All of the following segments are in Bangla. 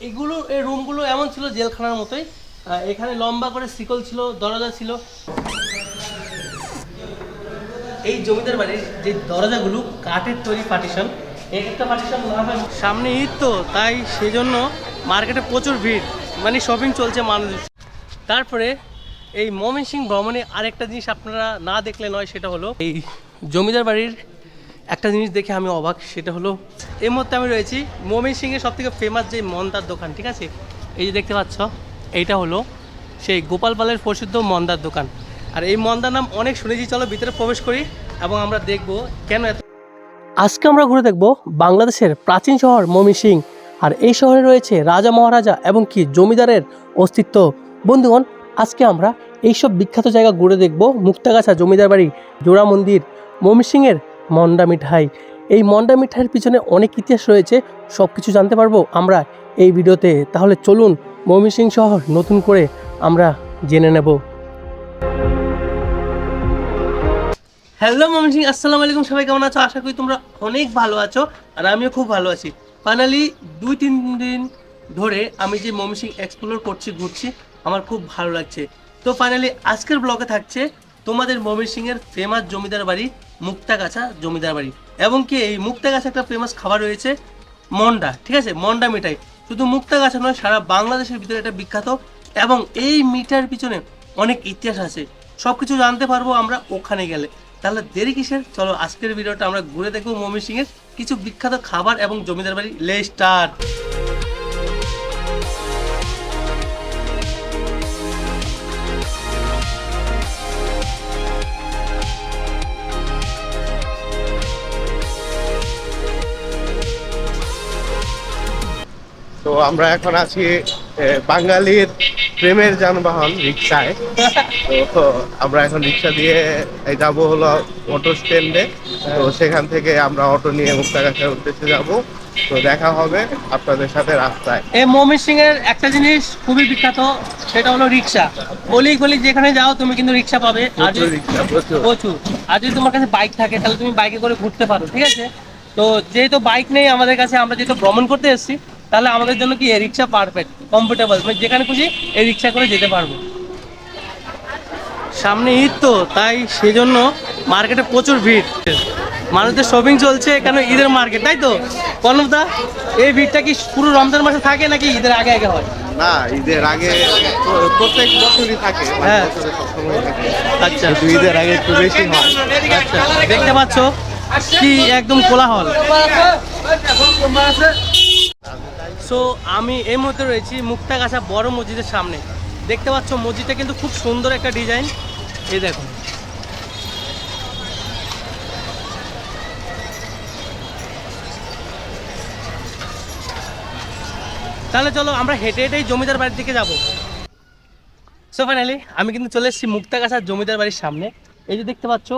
এগুলো এই রুমগুলো এমন ছিল জেলখানার মতোই। এখানে লম্বা করে শিকল ছিল, দরজা ছিল। এই জমিদার বাড়ির যে দরজাগুলো কাঠের তৈরি পার্টিশন, এক একটা পার্টিশন সামনে ঈদ তো তাই সেজন্য মার্কেটে প্রচুর ভিড়, মানে শপিং চলছে মানুষ। তারপরে এই ময়মনসিংহ ভ্রমণে আরেকটা জিনিস আপনারা না দেখলে নয়, সেটা হলো এই জমিদার বাড়ির একটা জিনিস দেখে আমি অবাক। সেটা হলো এই মুহূর্তে আমি রয়েছি ময়মনসিংহের সবথেকে ফেমাস যে মন্দার দোকান, ঠিক আছে? এই যে দেখতে পাচ্ছ, এইটা হলো সেই গোপাল পালের প্রসিদ্ধ মন্দার দোকান। আর এই মন্দার নাম অনেক শুনেছি। চলো ভিতরে প্রবেশ করি এবং আমরা দেখব কেন এত। আজকে আমরা ঘুরে দেখব বাংলাদেশের প্রাচীন শহর ময়মনসিংহ। আর এই শহরে রয়েছে রাজা মহারাজা এবং কি জমিদারের অস্তিত্ব। বন্ধুগণ, আজকে আমরা এইসব বিখ্যাত জায়গা ঘুরে দেখব। মুক্তাগাছা জমিদার বাড়ি, জোড়া মন্দির, ময়মনসিংহের মন্ডা মিঠাই। এই মন্ডা মিঠাইয়ের পিছনে অনেক ইতিহাস রয়েছে, সব কিছু জানতে পারবো আমরা এই ভিডিওতে। তাহলে চলুন ময়মনসিংহ শহর নতুন করে আমরা জেনে নেব। হ্যালো ময়মনসিংহ, আসসালামু আলাইকুম। সবাই কেমন আছো? আশা করি তোমরা অনেক ভালো আছো, আর আমিও খুব ভালো আছি। ফাইনালি 2-3 দিন ধরে আমি যে ময়মনসিংহ এক্সপ্লোর করছি, ঘুরছি, আমার খুব ভালো লাগছে। তো ফাইনালি আজকের ব্লগে থাকছে তোমাদের ময়মনসিংহের ফেমাস জমিদার বাড়ি, মুক্তাগাছা জমিদার বাড়ি। এবং কি এই মুক্তাগাছা একটা ফেমাস খাবার রয়েছে মন্ডা, ঠিক আছে? মন্ডা মিঠাই শুধু মুক্তাগাছা নয়, সারা বাংলাদেশের ভিতরে এটা বিখ্যাত। এবং এই মিঠাইয়ের পিছনে অনেক ইতিহাস আছে, সব কিছু জানতে পারবো আমরা ওখানে গেলে। তাহলে দেরি কিসের, চলো আজকের ভিডিওটা আমরা ঘুরে দেখবো ময়মনসিংহের কিছু বিখ্যাত খাবার এবং জমিদার বাড়ি। Let's start. তো আমরা এখন আছি বাঙালির প্রেমের যানবাহন রিক্সায়। তো আমরা এখন রিক্সা দিয়ে যাব হলো অটো স্ট্যান্ডে। তো সেখান থেকে আমরা অটো নিয়ে মুক্তাগাছার উদ্দেশ্যে যাব। তো দেখা হবে আপনাদের সাথে রাস্তায়। এই ময়মনসিংহের একটা জিনিস খুবই বিখ্যাত, সেটা হলো রিক্সা। গলি গলি যেখানে যাও তুমি কিন্তু রিক্সা পাবে। আর প্রচুর। আর যদি তোমার কাছে বাইক থাকে তাহলে তুমি বাইকে করে ঘুরতে পারো, ঠিক আছে? তো যেহেতু বাইক নেই আমাদের কাছে, আমরা যেহেতু ভ্রমণ করতে এসেছি, তাহলে আমাদের জন্য কি এই রিক্সা পারফেক্ট, কমফোর্টেবল। মানে যেখানে খুশি এই রিক্সা করে যেতে পারবো। সামনে ঈদ তো তাই সেজন্য মার্কেটে প্রচুর ভিড়, মানুষদের শপিং চলছে। কেন ঈদের মার্কেট, তাই তো কর্ণদা? এই ভিড়টা কি পুরো রমজান মাসে থাকে নাকি ঈদের আগে আগে হয়? না, ঈদের আগে প্রত্যেক বছরই থাকে। হ্যাঁ, বছরে সবসময় থাকে। আচ্ছা, ঈদের আগে একটু বেশি হয়। আচ্ছা। দেখতে পাচ্ছ কি একদম কোলাহল। সো আমি এই মুহূর্তে রয়েছি মুক্তাগাছা বড় মসজিদের সামনে। দেখতে পাচ্ছ মসজিদটা কিন্তু খুব সুন্দর একটা ডিজাইন। এই দেখো, তাহলে চলো আমরা হেঁটে হেঁটেই জমিদার বাড়ির দিকে যাব। সো ফাইনালি আমি কিন্তু চলে এসেছি মুক্তাগাছা জমিদার বাড়ির সামনে। এই যে দেখতে পাচ্ছ,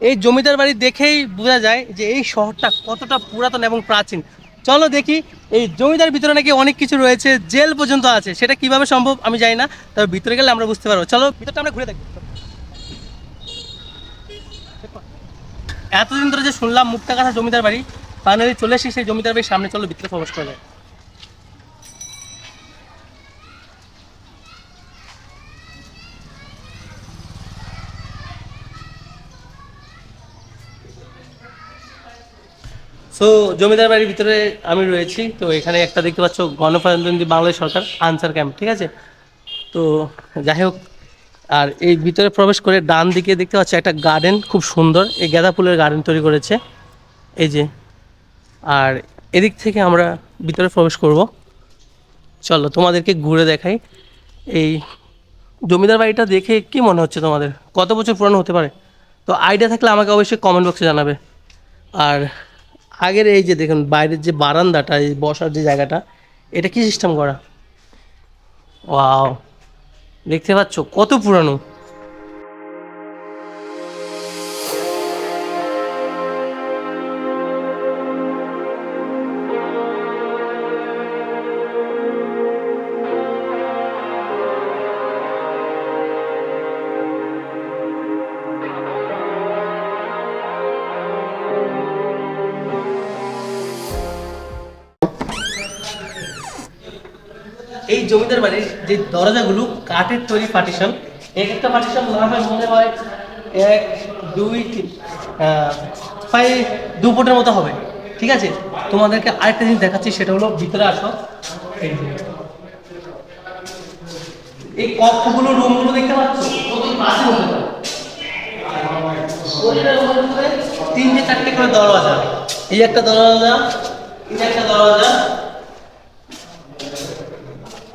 এই জমিদার বাড়ি দেখেই বোঝা যায় যে এই শহরটা কতটা পুরাতন এবং প্রাচীন। চলো দেখি, এই জমিদার ভিতরে নাকি অনেক কিছু রয়েছে, জেল পর্যন্ত আছে। সেটা কিভাবে সম্ভব আমি জানি না, তবে ভিতরে গেলে আমরা বুঝতে পারবো। চলো ভিতরটা আমরা ঘুরে দেখবো। এতদিন ধরে যে শুনলাম মুক্তাগাছা জমিদার বাড়ি, ফাইনালি চলে এসেছি সেই জমিদার বাড়ির সামনে। চলো ভিতরে প্রবেশ করা যায়। সো জমিদার বাড়ির ভিতরে আমি রয়েছি। তো এখানে একটা দেখতে পাচ্ছ গণপ্রজাতন্ত্রী বাংলাদেশ সরকার আনসার ক্যাম্প, ঠিক আছে? তো যাই হোক, আর এই ভিতরে প্রবেশ করে ডান দিকে দেখতে পাচ্ছ একটা গার্ডেন, খুব সুন্দর। এই গাঁদা ফুলের গার্ডেন তৈরি করেছে, এই যে। আর এদিক থেকে আমরা ভিতরে প্রবেশ করব। চলো তোমাদেরকে ঘুরে দেখাই। এই জমিদার বাড়িটা দেখে কি মনে হচ্ছে তোমাদের, কত বছর পুরানো হতে পারে? তো আইডিয়া থাকলে আমাকে অবশ্যই কমেন্ট বক্সে জানাবে। আর আগের এই যে দেখুন বাইরের যে বারান্দাটা, এই বসার যে জায়গাটা, এটা কি সিস্টেম করা? ওয়াও, দেখতে পাচ্ছ কত পুরানো। এই জমিদার বাড়ির যে দরজাগুলো কাঠের তৈরি পার্টিশন, এক একটা পার্টিশন মনে হয় 1 2 3 প্রায় 2 ফুটের মতো হবে। ঠিক আছে, তোমাদেরকে আরেকটা জিনিস দেখাচ্ছি, সেটা হলো ভিতরে আসো। এই কক্ষগুলো, রুমগুলো দেখতে পাচ্ছ কত প্রাচীন হতে পারে। প্রতিটা রুমের মধ্যে 3-4টে করে দরজা, এই একটা দরজা, এই একটা দরজা,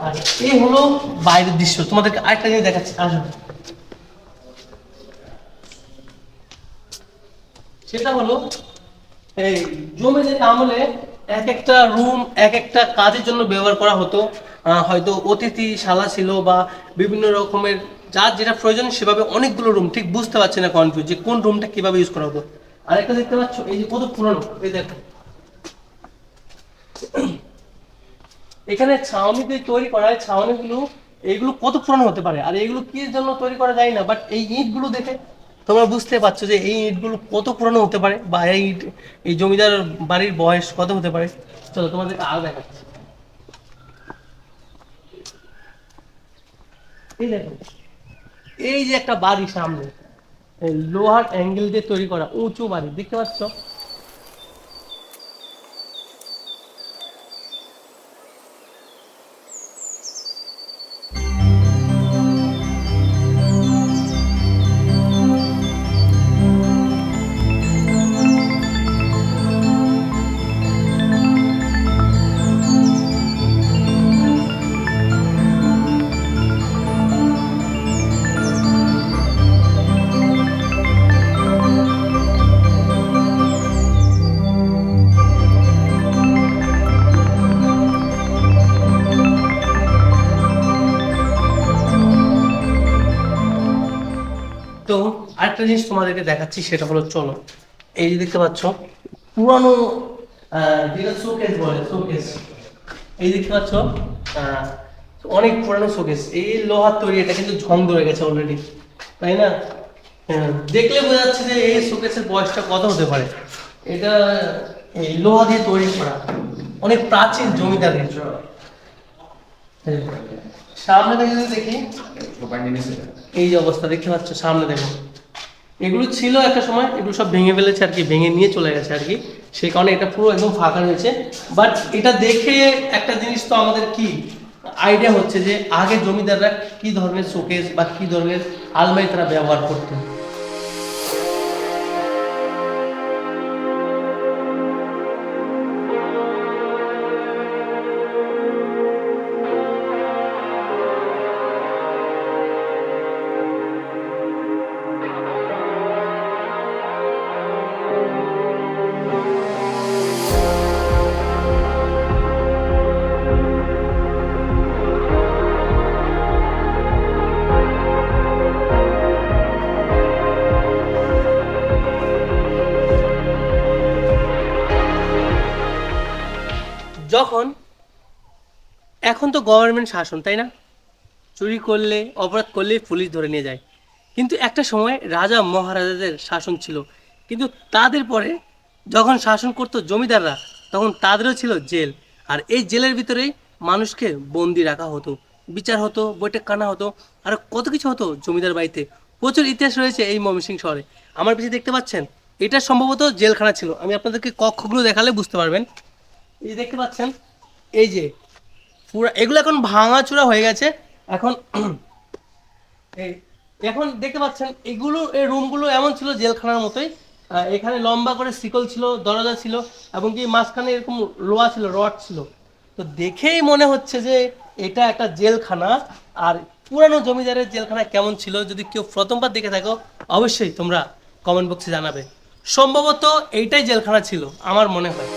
আর এই হলো বাইরের দৃশ্য। তোমাদেরকে আরেকটা জিনিস দেখাচ্ছি, আসো। সেটা হলো এই জমিদার আমলে এক একটা রুম এক একটা কাজের জন্য ব্যবহার করা হতো। হয়তো অতিথিশালা ছিল বা বিভিন্ন রকমের যার যেটা প্রয়োজন সেভাবে অনেকগুলো রুম, ঠিক বুঝতে পারছি না কনফিউজ যে কোন রুমটা কিভাবে ইউজ করা হতো। আরেকটা দেখতে পাচ্ছ, এই যে কত পুরনো, এই দেখো এখানে ছাউনিতে তৈরি করা হয়। ছাউনিগুলো এইগুলো কত পুরনো হতে পারে, আর এইগুলো কি জন্য তৈরি করা যায় না, বাট এই ইটগুলো দেখে তোমরা বুঝতে পারছো যে এই ইটগুলো কত পুরনো হতে পারে বা এই জমিদার বাড়ির বয়স কত হতে পারে। চলো তোমাদেরকে আরো দেখাচ্ছি। এই দেখো, এই যে একটা বাড়ি সামনে, এই লোহার অ্যাঙ্গেল দিয়ে তৈরি করা উঁচু বাড়ি দেখতে পাচ্ছ। তো আরেকটা জিনিস তোমাদেরকে দেখাচ্ছি, সেটা হলো চলো। এই যে দেখতে পাচ্ছ পুরানো, যেটা শোকেস বলে, শোকেস। এই দেখতে পাচ্ছ অনেক পুরানো শোকেস, এই লোহার তৈরি, এটা কিন্তু ঝং ধরে গেছে অলরেডি, তাই না? দেখলে বোঝা যাচ্ছে যে এই শোকেসের বয়সটা কত হতে পারে। এটা এই লোহা দিয়ে তৈরি করা, অনেক প্রাচীন জমিদারের। সামনে থেকে যদি দেখি, এই যে অবস্থা দেখতে পাচ্ছ সামনে দেখো, এগুলো ছিল একটা সময়, এগুলো সব ভেঙে ফেলেছে আর কি, ভেঙে নিয়ে চলে গেছে আর কি, সেই কারণে এটা পুরো একদম ফাঁকা রয়েছে। বাট এটা দেখে একটা জিনিস তো আমাদের কি আইডিয়া হচ্ছে যে আগে জমিদাররা কি ধরনের শোকেস বা কি ধরনের আলমারি তারা ব্যবহার করতো। যখন এখন তো গভর্নমেন্ট শাসন, তাই না? চুরি করলে, অপরাধ করলে পুলিশ ধরে নিয়ে যায়, কিন্তু একটা সময় রাজা মহারাজাদের শাসন ছিল, কিন্তু তাদের পরে যখন শাসন করতো জমিদাররা, তখন তাদেরও ছিল জেল, আর এই জেলের ভিতরেই মানুষকে বন্দি রাখা হতো, বিচার হতো, বৈঠক কানা হতো, আর কত কিছু হতো জমিদার বাড়িতে। প্রচুর ইতিহাস রয়েছে এই ময়মনসিংহ শহরে। আমার পিছিয়ে দেখতে পাচ্ছেন, এটা সম্ভবত জেলখানা ছিল। আমি আপনাদেরকে কক্ষগুলো দেখালে বুঝতে পারবেন। এই যে দেখতে পাচ্ছেন, এই যে পুরো এগুলো এখন ভাঙাচোরা হয়ে গেছে। এখন এখন দেখতে পাচ্ছেন এগুলো, এই রুমগুলো এমন ছিল জেলখানার মতোই। এখানে লম্বা করে শিকল ছিল, দরজা ছিল, এবং কি মাঝখানে এরকম লোহা ছিল, রড ছিল। তো দেখেই মনে হচ্ছে যে এটা একটা জেলখানা। আর পুরানো জমিদারের জেলখানা কেমন ছিল, যদি কেউ প্রথমবার দেখে থাকো অবশ্যই তোমরা কমেন্ট বক্সে জানাবে। সম্ভবত এইটাই জেলখানা ছিল আমার মনে হয়।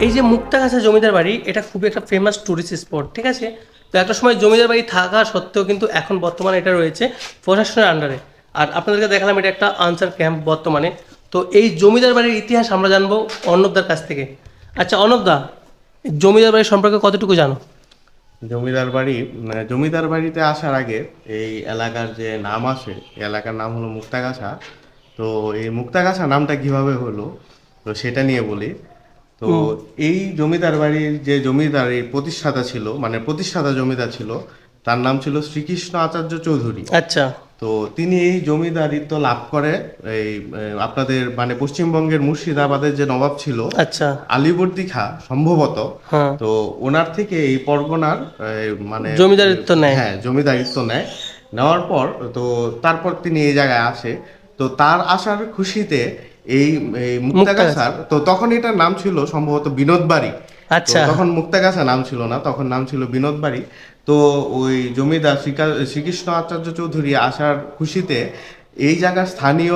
এই যে মুক্তাগাছা জমিদার বাড়ি, এটা খুবই একটা ফেমাস টুরিস্ট স্পট, ঠিক আছে। তো একটা সময় জমিদার বাড়ি থাকা সত্ত্বেও কিন্তু এখন বর্তমানে এটা রয়েছে প্রশাসনের আন্ডারে। আর আপনাদেরকে দেখালাম এটা একটা আনসার ক্যাম্প বর্তমানে। তো এই জমিদার বাড়ির ইতিহাস আমরা জানবো অর্ণবদার কাছ থেকে। আচ্ছা অর্ণবদা, জমিদার বাড়ি সম্পর্কে কতটুকু জানো? জমিদার বাড়িতে আসার আগে এই এলাকার যে নাম আছে, এই এলাকার নাম হলো মুক্তাগাছা। তো এই মুক্তাগাছা নামটা কিভাবে হলো, তো সেটা নিয়ে বলি। তো এই জমিদার বাড়ির যে জমিদারের প্রতিষ্ঠাতা ছিল, মানে প্রতিষ্ঠাতা জমিদার ছিল, তার নাম ছিল শ্রীকৃষ্ণ আচার্য চৌধুরী। আচ্ছা। তো তিনি এই জমিদারিত্ব লাভ করে এই আপনাদের মানে পশ্চিমবঙ্গের মুর্শিদাবাদের যে নবাব ছিল, আচ্ছা। আলীবর্দী খাঁ সম্ভবত। হ্যাঁ। তো ওনার থেকে এই পরগনার মানে জমিদারিত্ব নেয়। হ্যাঁ, জমিদারিত্ব নেয়। নেওয়ার পর তো তারপর তিনি এই জায়গায় আসে। তো তার আসার খুশিতে এই মুক্তাগাছার, তো তখন এটার নাম ছিল সম্ভবত বিনোদ বাড়ি। আচ্ছা। তখন মুক্তাগাছা নাম ছিল না, তখন নাম ছিল বিনোদ বাড়ি। তো ওই জমিদার শ্রীকৃষ্ণ আচার্য চৌধুরী আসার খুশিতে এই জায়গার স্থানীয়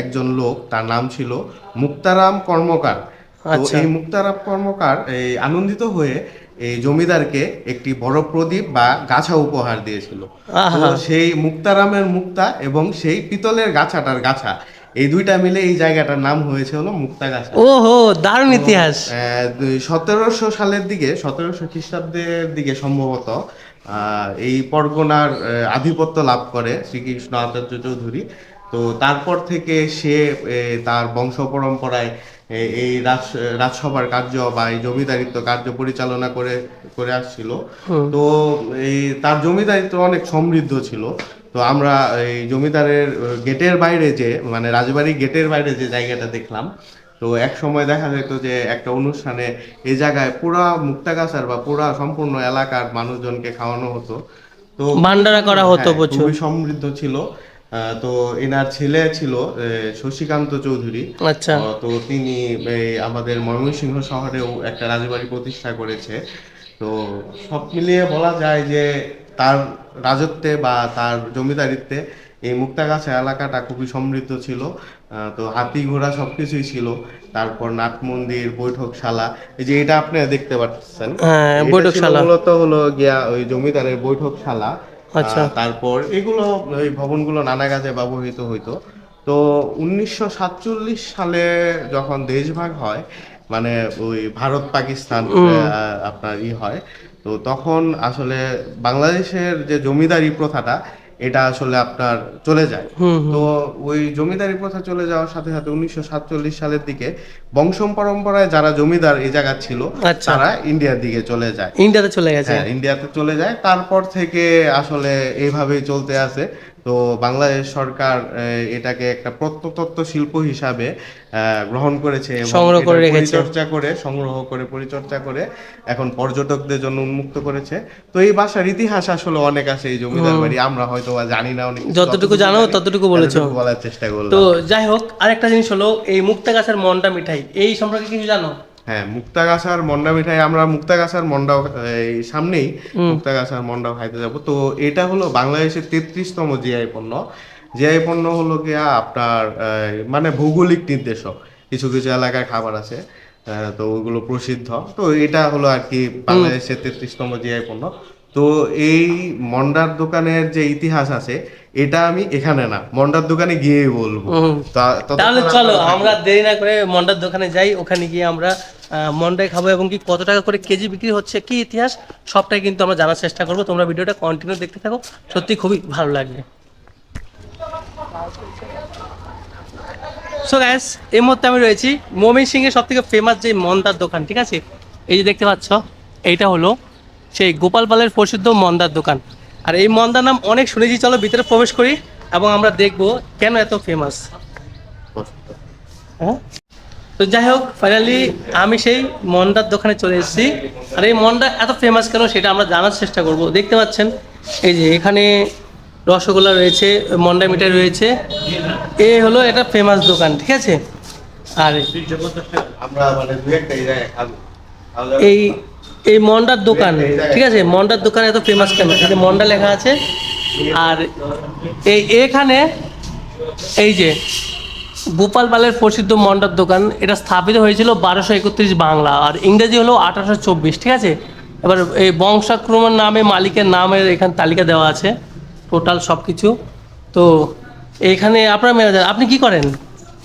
একজন লোক, তার নাম ছিল মুক্তারাম কর্মকার। তো এই মুক্তারাম কর্মকার এই আনন্দিত হয়ে এই জমিদারকে একটি বড় প্রদীপ বা গাছা উপহার দিয়েছিল। তো সেই মুক্তারামের মুক্তা এবং সেই পিতলের গাছাটার গাছা, এই দুইটা মিলে এই জায়গাটার নাম হয়েছে হলো মুক্তাগাছা। ওহো, দারুণ ইতিহাস। 1700 সালের দিকে, 1700 খ্রিস্টাব্দের দিকে সম্ভবত এই পরগনার আধিপত্য লাভ করে শ্রীকৃষ্ণ আচার্য চৌধুরী। তো তারপর থেকে সে তার বংশ পরম্পরায় এই রাজসভার কার্য বা এই জমিদারিত্ব কার্য পরিচালনা করে করে আসছিল। তো এই তার জমিদারিত্ব অনেক সমৃদ্ধ ছিল। তো আমরা এই জমিদারের গেটের বাইরে যে মানে রাজবাড়ির গেটের বাইরে যে জায়গাটা দেখলাম, তো এক সময় দেখা যেত যে একটা অনুষ্ঠানে এই জায়গায় পুরা মুক্তাগাছার বা পুরা সম্পূর্ণ এলাকার মানুষজনকে খাওয়ানো হতো। তো ভান্ডারা করা হতো প্রচুর। খুবই সমৃদ্ধ ছিল। তো এনার ছেলে ছিল শশীকান্ত চৌধুরী। আচ্ছা। তো তিনি আমাদের ময়মনসিংহ শহরেও একটা রাজবাড়ি প্রতিষ্ঠা করেছে। তো সব মিলিয়ে বলা যায় যে তার রাজত্বে বা তার জমিদারিত্বে এই মুক্তাগাছা এলাকাটা খুবই সমৃদ্ধ ছিল। তো হাতি ঘোড়া সবকিছুই ছিল। তারপর নাট মন্দির, বৈঠকশালা, এই যে এটা আপনি দেখতে পাচ্ছেন, হ্যাঁ, বৈঠকশালা মূলত হলো গিয়া ওই জমিদারের বৈঠকশালা। আচ্ছা। তারপর এগুলো ওই ভবনগুলো নানা কাজে ব্যবহৃত হইতো। তো 1947 সালে যখন দেশভাগ হয়, মানে ওই ভারত পাকিস্তান আপনার হয়, তো তখন আসলে বাংলাদেশের যে জমিদারি প্রথাটা এটা আসলে আপনার চলে যায়। তো ওই জমিদারি প্রথা চলে যাওয়ার সাথে সাথে 1947 সালের দিকে বংশ পরম্পরায় যারা জমিদার এই জায়গা ছিল, তারা ইন্ডিয়ার দিকে চলে যায়। ইন্ডিয়াতে চলে গেছে। হ্যাঁ, ইন্ডিয়াতে চলে যায়। তারপর থেকে আসলে এইভাবেই চলতে আছে। তো বাংলাদেশ সরকার এটাকে একটা প্রত্নতত্ত্ব শিল্প হিসাবে গ্রহণ করেছে, সংগ্রহ করে রেখেছে, সংগ্রহ করে পরিচর্যা করে এখন পর্যটকদের জন্য উন্মুক্ত করেছে। তো এই বাসার ইতিহাস আসলে অনেক আছে এই জমিদার বাড়ি, আমরা হয়তো জানি না, অনেক যতটুকু জানো ততটুকু বলেছো, বলার চেষ্টা করলাম। তো যাই হোক, আরেকটা জিনিস হলো এই মুক্তাগাছার মন্ডা মিঠাই, এই সম্পর্কে কিছু জানো? হ্যাঁ, মুক্তাগাছার মন্ডা মিঠাই, আমরা মুক্তাগাছার মন্ডাও সামনেই মুক্তাগাছার মন্ডাও খাইতে যাব। তো এটা হলো বাংলাদেশের 33তম জিআই পণ্য। জিআই পণ্য হলো গিয়া আপনার মানে ভৌগোলিক নির্দেশক, কিছু কিছু এলাকার খাবার আছে, তো ওইগুলো প্রসিদ্ধ। তো এটা হলো আর কি বাংলাদেশের 33তম জিআই পণ্য। তো এই মন্ডার দোকানের যে ইতিহাস আছে, এটা আমি এখানে না, মন্ডার দোকানে গিয়েই বলবো। তাহলে চলো আমরা দেরি না করে মন্ডার দোকানে যাই, ওখানে গিয়ে আমরা মন্ডায় খাবো এবং কি কত টাকা করে কেজি বিক্রি হচ্ছে, কি ইতিহাস, সবটাই কিন্তু আমরা জানার চেষ্টা করবো। তোমরা ভিডিওটা কন্টিনিউ দেখতে থাকো, সত্যি খুবই ভালো লাগবে। সো গাইস, এই মুহূর্তে আমি রয়েছি ময়মনসিংহের সব থেকে ফেমাস যে মন্দার দোকান, ঠিক আছে। এই যে দেখতে পাচ্ছ, এইটা হলো সেই গোপাল পালের প্রসিদ্ধ মন্দার দোকান। আর এই মন্দার নাম অনেক শুনেছি, চলো ভিতরে প্রবেশ করি এবং আমরা দেখবো কেন এত ফেমাস। হ্যাঁ, তো যাই হোক, ফাইনালি আমি সেই মন্ডার দোকানে চলে এসেছি। আর এই মন্ডা এত ফেমাস কেন সেটা আমরা জানার চেষ্টা করব। দেখতে পাচ্ছেন এই যে এখানে রসগোল্লা রয়েছে, মন্ডা মিঠাই রয়েছে, এ হলো এটা ফেমাস দোকান, ঠিক আছে। আর আমরা মানে দুই একটা এই এই মন্ডার দোকান, ঠিক আছে, মন্ডার দোকান এত ফেমাস কেন, এই যে মন্ডা লেখা আছে। আর এই এখানে এই যে গোপাল পালের প্রসিদ্ধ মন্ডার দোকান, এটা স্থাপিত হয়েছিল 1231 বাংলা, আর ইংরেজি হলো 1824, ঠিক আছে। এবার এই বংশাক্রমণ নামে মালিকের নামের এখানে তালিকা দেওয়া আছে, টোটাল সব কিছু। তো এইখানে আপনার ম্যানেজার, আপনি কি করেন?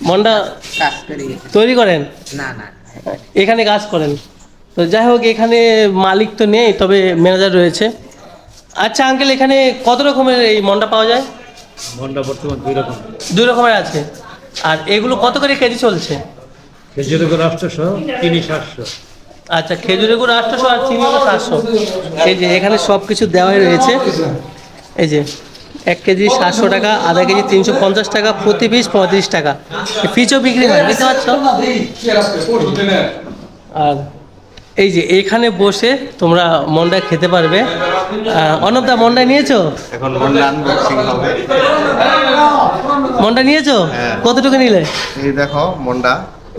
মন্ডা কাজ করি তৈরি করেন? না না এখানে কাজ করেন? তো যাই হোক, এখানে মালিক তো নেই, তবে ম্যানেজার রয়েছে। আচ্ছা আঙ্কেল, এখানে কত রকমের এই মন্ডা পাওয়া যায়? মন্ডা বর্তমান দুই রকমের আছে। আর এগুলো কত করে কেজি চলছে? খেজুরের গুড় 800, চিনি 700। আচ্ছা, খেজুরের গুড় 800 আর চিনি হলো 700। এই যে এখানে সব কিছু দেওয়াই রয়েছে। এই যে 1 কেজি 700 টাকা, আধা কেজি 350 টাকা, প্রতি পিস 35 টাকা। পিচও বিক্রি হয়, বুঝতে পারছো? আর এই যে এখানে বসে তোমরা মন্ডা খেতে পারবে। অনবদা, মন্ডা নিয়েছো? এখন মন্ডা আনবক্সিং হবে। মন্ডা নিয়েছো? হ্যাঁ। কতটুকু নিলে? এই দেখো মন্ডা,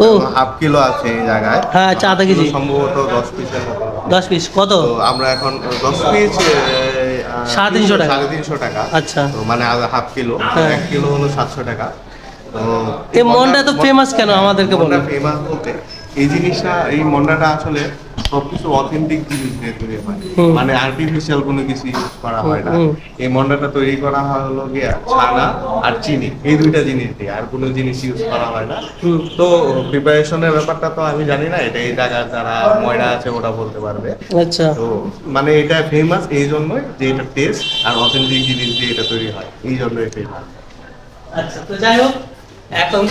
ও। হাফ কিলো আছে এই জায়গায়। হ্যাঁ, আচ্ছা, আধা কেজি। সম্ভবত 10 পিসের মতো। 10 পিস কত? তো আমরা এখন 10 পিস 350 টাকা। 350 টাকা। আচ্ছা। তো মানে হাফ কিলো, হ্যাঁ। 1 কিলো হলো 700 টাকা। তো এই মন্ডা তো ফেমাস কেন আমাদেরকে বলো? ফেমাস বলতে এই জিনিসটা, এই মন্ডাটা আসলে সবকিছু অথেন্টিক জিনিস দিয়ে তৈরি হয়, হুম। মানে আর্টিফিশিয়াল কোনো কিছু ইউজ করা হয় না। হুম। এই মন্ডাটা তৈরি করা হয় হলো গিয়া ছানা আর চিনি, এই দুইটা জিনিস দিয়ে, আর কোনো জিনিস ইউজ করা হয় না। হুম। তো প্রিপারেশনের ব্যাপারটা তো আমি জানি না, এটা এই জায়গার যারা ময়রা আছে ওরা বলতে পারবে। আচ্ছা। তো মানে এটা ফেমাস এই জন্যই যে এটা টেস্ট আর অথেন্টিক জিনিস দিয়ে এটা তৈরি হয়, এই জন্যই ফেমাস। আচ্ছা, তো যাই হোক, এখন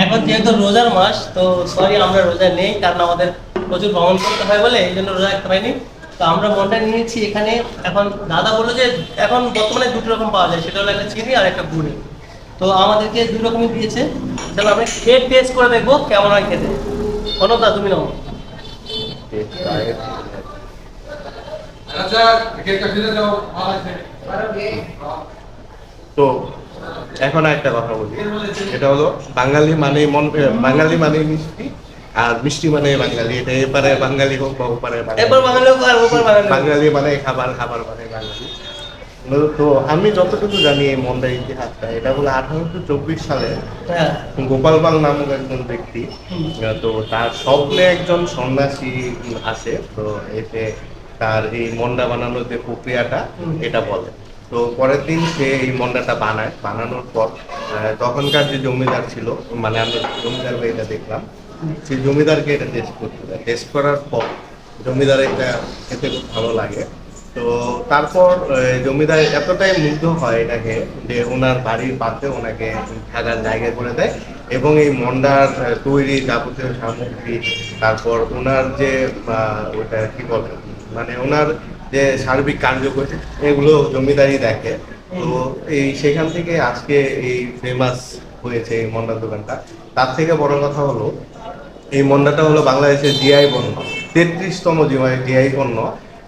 এখন যেহেতু রোজার মাস, তো সরি আমরা রোজা নেই, কারণ আমাদের প্রচুর ভ্রমণ করতে হয় বলে এই জন্য রোজা রাখতে পারিনি। তো আমরা মন্ডা নিয়েছি এখানে। এখন দাদা বললো যে এখন বর্তমানে দুটো রকম পাওয়া যায়, সেটা হলো একটা চিনি আর একটা গুড়ে। তো আমাদেরকে দুই রকমই দিয়েছে। চলো আমরা খেয়ে টেস্ট করে দেখবো কেমন হয় খেতে। অনুদা, তুমি নাও। তো এখন একটা কথা বলি, এটা হলো বাঙালি মানে বাঙালি মানে মিষ্টি, আর মিষ্টি মানে বাঙালি। এটা এপারে বাঙালি হোক বা ওপারে এরপর বাঙালি হোক আর ওপর বাঙালি হোক। বাঙালি মানে খাবার, খাবার মানে বাঙালি। তো আমি যতটুকু জানি এই মন্ডার ইতিহাসটা, এটা হলো 1824 সালে হ্যাঁ। গোপাল পাল নামক একজন ব্যক্তি, তো তার স্বপ্নে একজন সন্ন্যাসী আসে। তো এতে তার এই মন্ডা বানানোর যে প্রক্রিয়াটা, এটা বলে। তো পরের দিন সে এই মন্ডাটা বানায়। বানানোর পর তখনকার যে জমিদার ছিল, মানে আমরা জমিদার এটা দেখলাম, সেই জমিদারকে এটা টেস্ট করতে দেয়। টেস্ট করার পর জমিদার এটা খেতে খুব ভালো লাগে। তো তারপর জমিদার এতটাই মুগ্ধ হয় এটাকে, যে ওনার বাড়ির পাশে ওনাকে থাকার জায়গা করে দেয়, এবং এই মন্ডার তৈরি যাবতীয় সামগ্রী, তারপর ওনার যে ওটা কি বলে, মানে ওনার যে সার্বিক কার্যকরী, এগুলো জমিদারই দেখে। তো এই সেখান থেকে আজকে এই ফেমাস হয়েছে এই মন্ডার দোকানটা। তার থেকে বড় কথা হলো, এই মন্ডাটা হলো বাংলাদেশের জিআই পণ্য, 33তম জিআই পণ্য।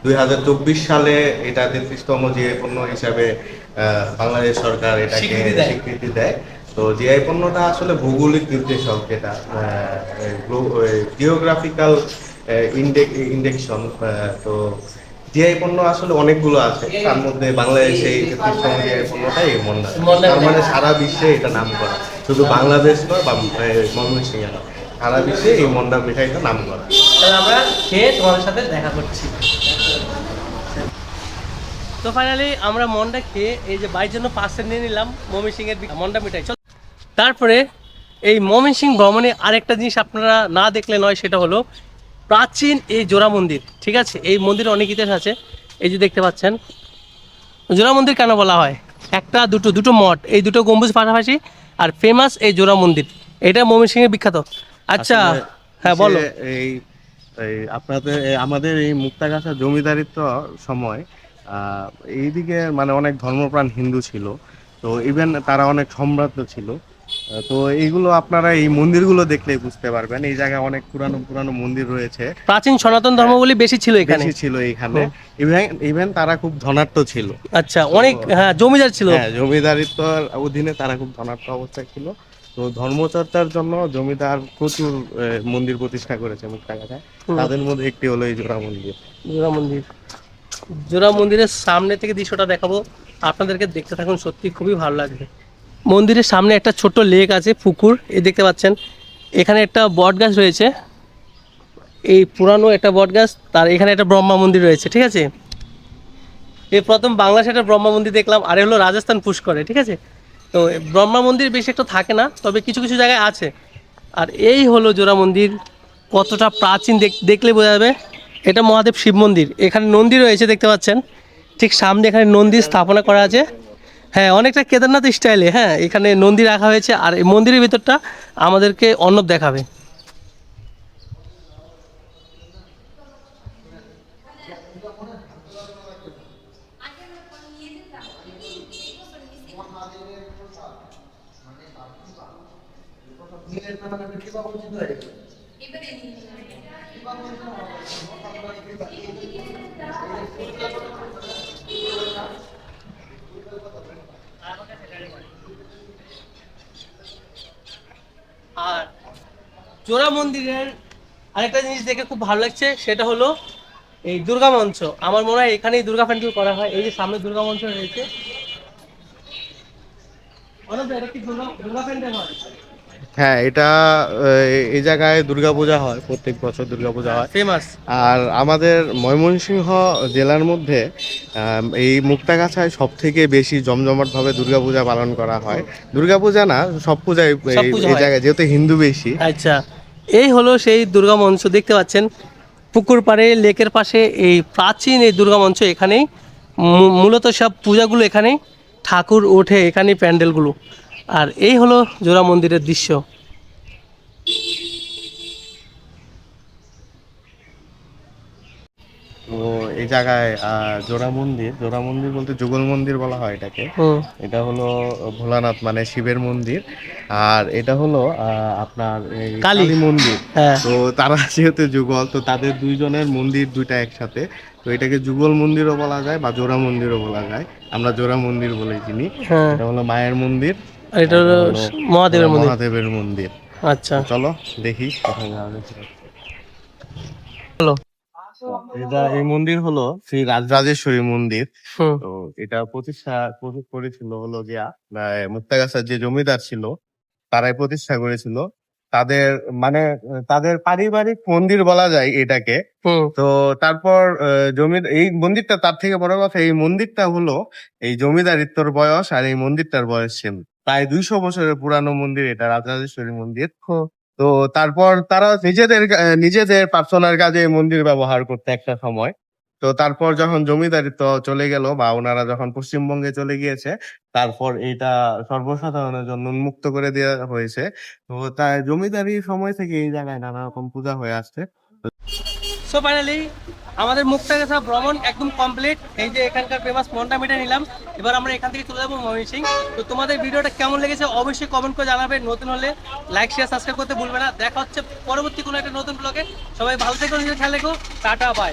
2024 সালে এটা 33তম জিআই পণ্য হিসাবে বাংলাদেশ সরকার এটাকে স্বীকৃতি দেয়। তো জিআই পণ্যটা আসলে ভৌগোলিক নির্দেশক, যেটা জিওগ্রাফিক্যাল ইন্ডেকশন। তো জিআই পণ্য আসলে অনেকগুলো আছে, তার মধ্যে বাংলাদেশে এই 33তম জিআই পণ্যটা এই মন্ডা। তার মানে সারা বিশ্বে এটা নাম করা, শুধু বাংলাদেশ নয় বা ময়মনসিংহে নয়, সারা বিশ্বে এই মন্ডা মিঠাইটা নাম করা। তাহলে আমরা খেয়ে তোমাদের সাথে দেখা করছি। তো ফাইনালি আমরা মন্ডা খেয়ে এই যে বাইরের জন্য পার্সেল নিয়ে নিলাম ময়মনসিংহের মন্ডা মিঠাই। চল, তারপরে এই ময়মনসিংহ ভ্রমণে আরেকটা জিনিস আপনারা না দেখলে নয়, সেটা হলো প্রাচীন এই জোড়া মন্দির। ঠিক আছে, এই মন্দিরে অনেক ইতিহাস আছে। এই যে দেখতে পাচ্ছেন, জোড়া মন্দির কেন বলা হয়? একটা দুটো মঠ, এই দুটো গম্বুজ পাশাপাশি, আর ফেমাস এই জোড়া মন্দির, এটা ময়মনসিংহে বিখ্যাত। আচ্ছা, হ্যাঁ বলো। এই আমাদের এই মুক্তাগাছা জমিদারিত্ব সময় এইদিকে মানে অনেক ধর্মপ্রাণ হিন্দু ছিল। তো ইভেন তারা অনেক সম্ভ্রান্ত ছিল। তো এইগুলো আপনারা এই মন্দিরগুলো দেখলেই বুঝতে পারবেন। এই জায়গায় অনেক পুরানো পুরানো মন্দির রয়েছে। প্রাচীন সনাতন ধর্মগুলি বেশি ছিল এখানে, বেশি ছিল এখানে। ইভেন তারা খুব ধনাঢ্য ছিল। আচ্ছা, অনেক, হ্যাঁ, জমিদার ছিল। হ্যাঁ, জমিদারিত্বর অধীনে তারা খুব ধনাঢ্য অবস্থায় ছিল। তো ধর্মচর্চার জন্য জমিদার প্রচুর মন্দির প্রতিষ্ঠা করেছে মুক্তাগাছায়। তাদের মধ্যে একটি হলো এই জোড়া মন্দির। জোড়া মন্দির, জোড়া মন্দিরের সামনে থেকে দৃশ্যটা দেখাবো আপনাদেরকে, দেখতে থাকুন, সত্যি খুবই ভালো লাগবে। মন্দিরের সামনে একটা ছোট্ট লেক আছে, পুকুর, এই দেখতে পাচ্ছেন। এখানে একটা বট গাছ রয়েছে, এই পুরানো একটা বট গাছ, তার এখানে একটা ব্রহ্মা মন্দির রয়েছে, ঠিক আছে। এই প্রথম বাংলাদেশে একটা ব্রহ্মা মন্দির দেখলাম, আর হলো রাজস্থান পুষ্করে, ঠিক আছে। তো ব্রহ্মা মন্দির বেশি একটা থাকে না, তবে কিছু কিছু জায়গায় আছে। আর এই হলো জোড়া মন্দির, কতটা প্রাচীন দেখলে বোঝা যাবে। এটা মহাদেব শিব মন্দির, এখানে নন্দী রয়েছে দেখতে পাচ্ছেন, ঠিক সামনে এখানে নন্দী স্থাপনা করা আছে। হ্যাঁ, অনেকটা কেদারনাথ স্টাইলে, হ্যাঁ, এখানে নন্দী রাখা হয়েছে। আর এই মন্দিরের ভিতরটা আমাদেরকে অর্ণব দেখাবে। আর জোড়া মন্দিরের আরেকটা জিনিস দেখে খুব ভালো লাগছে, সেটা হলো এই দুর্গা মঞ্চ। আমার মনে হয় এখানেই দুর্গা প্যান্ডেল করা হয়। এই যে সামনে দুর্গা মঞ্চ রয়েছে, অনন্ত, এটা কি দুর্গা প্যান্ডেল হয়? হ্যাঁ, এটা এই জায়গায় দুর্গাপূজা হয়, প্রত্যেক বছর দুর্গাপূজা হয়। ফেমাস। আর আমাদের ময়মনসিংহ জেলার মধ্যে এই মুক্তাগাছায় সব থেকে বেশি জমজমাটভাবে দুর্গাপূজা পালন করা হয়। দুর্গাপূজা না, সব পূজায় সব পূজা এই হয়। জায়গায়, যেহেতু হিন্দু বেশি। আচ্ছা, এই হলো সেই দুর্গা মঞ্চ, দেখতে পাচ্ছেন পুকুর পাড়ে লেকের পাশে এই প্রাচীন এই দুর্গা মঞ্চ। এখানেই মূলত সব পূজাগুলো, এখানেই ঠাকুর ওঠে, এখানেই প্যান্ডেলগুলো। আর এই হলো জোড়া মন্দিরের দৃশ্য। তো এই জায়গায় জোড়া মন্দির বলতে যুগল মন্দির বলা হয় এটাকে। হুম। এটা হলো ভোলানাথ মানে শিবের মন্দির। আর এটা হলো আপনার এই কালী। কালী মন্দির। হ্যাঁ। তো তারা যেহেতু যুগল, তো তাদের দুইজনের মন্দির দুইটা একসাথে, তো এটাকে যুগল মন্দিরও বলা যায় বা জোড়া মন্দিরও বলা যায়। আমরা জোড়া মন্দির বলে চিনি। হ্যাঁ। এটা হলো মায়ের মন্দির, আর এটা হলো মহাদেবের মন্দির। মহাদেবের মন্দির। আচ্ছা, তো চলো দেখি কোথায় যাওয়া যায়। হলো। এই মন্দির হলো শ্রী রাজরাজেশ্বরী মন্দির। হুম। তো এটা প্রতিষ্ঠা করেছিল হলো গিয়া মুক্তাগাছার যে জমিদার ছিল, তারাই প্রতিষ্ঠা করেছিল। তাদের মানে তাদের পারিবারিক মন্দির বলা যায় এটাকে। হুম। তো তারপর এই মন্দিরটা, তার থেকে বড় কথা, এই মন্দিরটা হলো এই জমিদারিত্বর বয়স, আর এই মন্দিরটার বয়স ছিল প্রায় 200 বছরের পুরানো মন্দির, এটা রাজরাজেশ্বরী মন্দির। তো তারপর তারা নিজেদের পার্সোনাল কাজে এই মন্দির ব্যবহার করতে একটা সময়। তো তারপর যখন জমিদারিত্ব চলে গেল বা ওনারা যখন পশ্চিমবঙ্গে চলে গিয়েছে, তারপর এটা সর্বসাধারণের জন্য উন্মুক্ত করে দেওয়া হয়েছে। তো তাই জমিদারির সময় থেকে এই জায়গায় নানা রকম পূজা হয়ে আসছে। সো ফাইনালি আমাদের মুক্তাগাছা ভ্রমণ একদম কমপ্লিট। এই যে এখানকার ফেমাস মন্ডা মিঠা নিলাম, এবার আমরা এখান থেকে চলে যাবো ময়মনসিংহ। তো তোমাদের ভিডিওটা কেমন লেগেছে অবশ্যই কমেন্ট করে জানাবে। নতুন হলে লাইক শেয়ার সাবস্ক্রাইব করতে ভুলবে না। দেখা হচ্ছে পরবর্তী কোনো একটা নতুন ব্লগে। সবাই ভালো থেকো, নিজের খেয়াল রেখো। Tata, by.